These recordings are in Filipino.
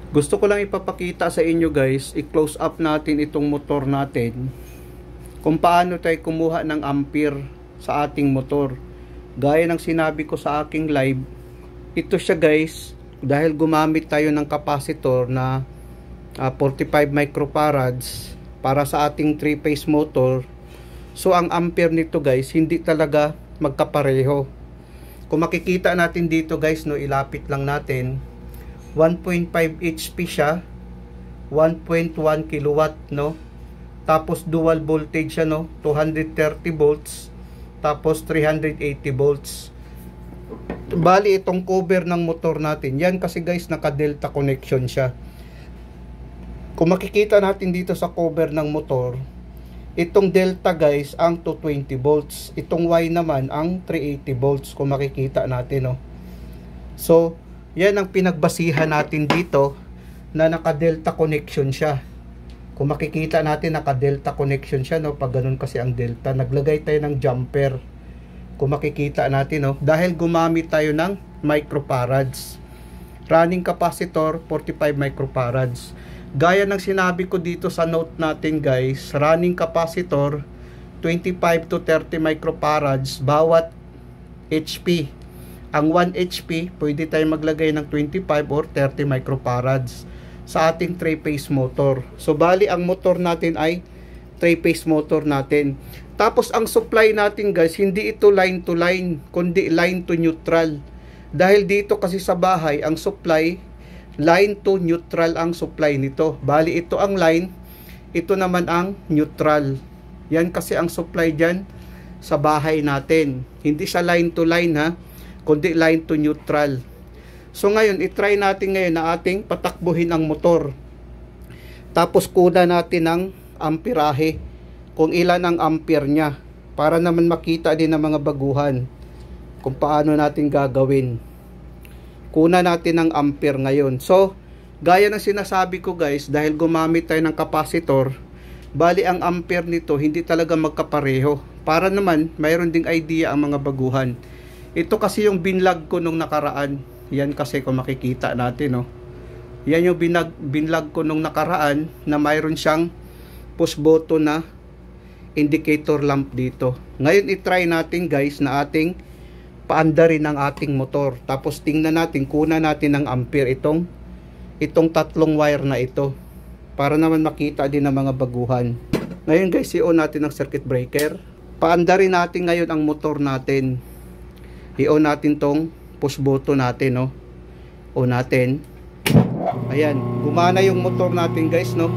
Gusto ko lang ipapakita sa inyo guys, i-close up natin itong motor natin kung paano tayo kumuha ng ampere sa ating motor. Gaya ng sinabi ko sa aking live, ito siya guys, dahil gumamit tayo ng capacitor na 45 microfarads para sa ating 3-phase motor. So ang ampere nito guys, hindi talaga magkapareho. Kung makikita natin dito guys, no, ilapit lang natin, 1.5 HP siya, 1.1 kilowatt, no? Tapos dual voltage siya, no? 230 volts, tapos 380 volts. Bali itong cover ng motor natin, yan kasi guys naka-delta connection siya. Kung makikita natin dito sa cover ng motor, itong delta guys ang 220 volts, itong Y naman ang 380 volts kung makikita natin, no? So yan ang pinagbasihan natin dito na naka-delta connection siya. Kung makikita natin naka-delta connection siya, no? Pag ganun kasi ang delta, naglagay tayo ng jumper. Kung makikita natin, no? Dahil gumamit tayo ng microfarads. Running capacitor 45 microfarads. Gaya ng sinabi ko dito sa note natin guys, running capacitor 25 to 30 microfarads bawat HP. Ang 1 HP, pwede tayo maglagay ng 25 or 30 microfarads sa ating 3-phase motor. So, bali ang motor natin ay 3-phase motor natin. Tapos, ang supply natin guys, hindi ito line to line, kundi line to neutral. Dahil dito kasi sa bahay, ang supply, line to neutral ang supply nito. Bali, ito ang line, ito naman ang neutral. Yan kasi ang supply dyan sa bahay natin. Hindi siya line to line ha, kundi line to neutral. So ngayon, itry natin ngayon na ating patakbuhin ang motor. Tapos kunan natin ng amperahe, kung ilan ang ampere niya, para naman makita din ng mga baguhan kung paano natin gagawin. Kunan natin ng ampere ngayon. So, gaya ng sinasabi ko guys, dahil gumamit tayo ng capacitor, bali ang ampere nito hindi talaga magkapareho. Para naman, mayroon ding idea ang mga baguhan. Ito kasi yung binlog ko nung nakaraan. Yan kasi kung makikita natin, no. Yan yung binlog ko nung nakaraan na mayroon siyang push button na indicator lamp dito. Ngayon i-try natin guys na ating paandarin ang ating motor. Tapos tingnan natin, kunan natin ng ampere itong tatlong wire na ito. Para naman makita din ng mga baguhan. Ngayon guys, i-on natin ang circuit breaker. Paandarin natin ngayon ang motor natin. I-on natin tong push button natin, no? On natin. Ayan, gumana yung motor natin guys, no?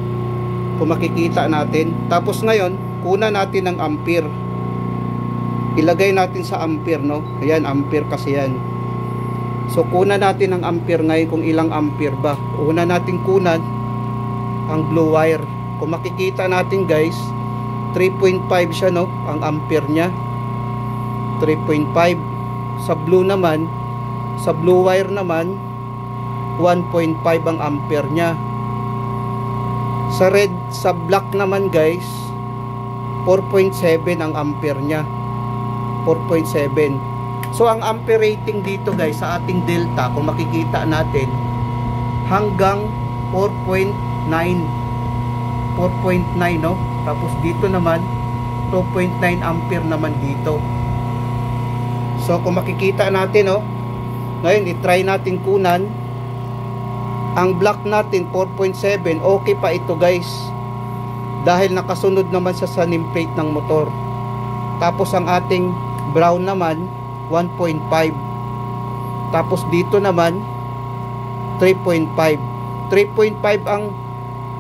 Kung makikita natin. Tapos ngayon, kunan natin ng ampere. Ilagay natin sa ampere, no? Ayan, ampere kasi yan. So, kunan natin ng ampere ngayon kung ilang ampere ba. Una natin kunan ang blue wire. Kung makikita natin guys, 3.5 siya, no? Ang ampere niya. 3.5. Sa blue naman, sa blue wire naman, 1.5 ang ampere niya. Sa black naman guys, 4.7 ang ampere niya. 4.7. So ang ampere rating dito guys sa ating delta, kung makikita natin, hanggang 4.9. 4.9, no? Tapos dito naman 2.9 ampere naman dito. So kung makikita natin, no, ngayon i-try natin kunan. Ang black natin 4.7, okay pa ito guys, dahil nakasunod naman sa nameplate ng motor. Tapos ang ating brown naman 1.5. Tapos dito naman 3.5. 3.5 ang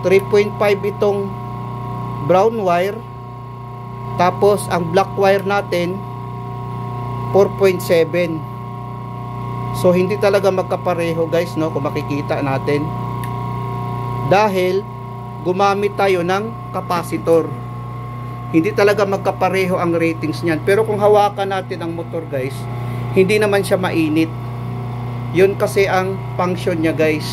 3.5 itong brown wire. Tapos ang black wire natin 4.7. So hindi talaga magkapareho guys, no, kung makikita natin. Dahil gumamit tayo ng capacitor. Hindi talaga magkapareho ang ratings niyan. Pero kung hawakan natin ang motor guys, hindi naman siya mainit. Yun kasi ang function niya guys.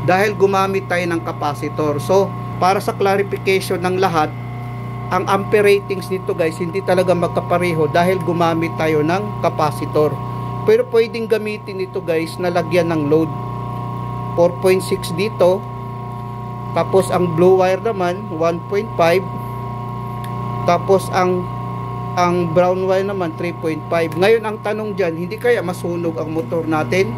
Dahil gumamit tayo ng capacitor. So para sa clarification ng lahat, ang ampere ratings nito guys, hindi talaga magkapareho dahil gumamit tayo ng capacitor. Pero pwedeng gamitin ito guys na lagyan ng load. 4.6 dito. Tapos ang blue wire naman 1.5. Tapos ang brown wire naman 3.5. Ngayon ang tanong diyan, hindi kaya masunog ang motor natin?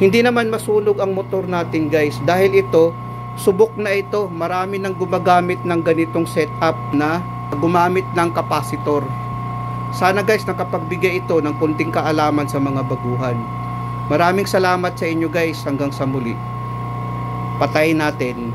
Hindi naman masunog ang motor natin guys, dahil ito subok na ito. Marami nang gumagamit ng ganitong setup na gumamit ng capacitor. Sana guys nakapagbigay ito ng kunting kaalaman sa mga baguhan. Maraming salamat sa inyo guys, hanggang sa muli. Patayin natin.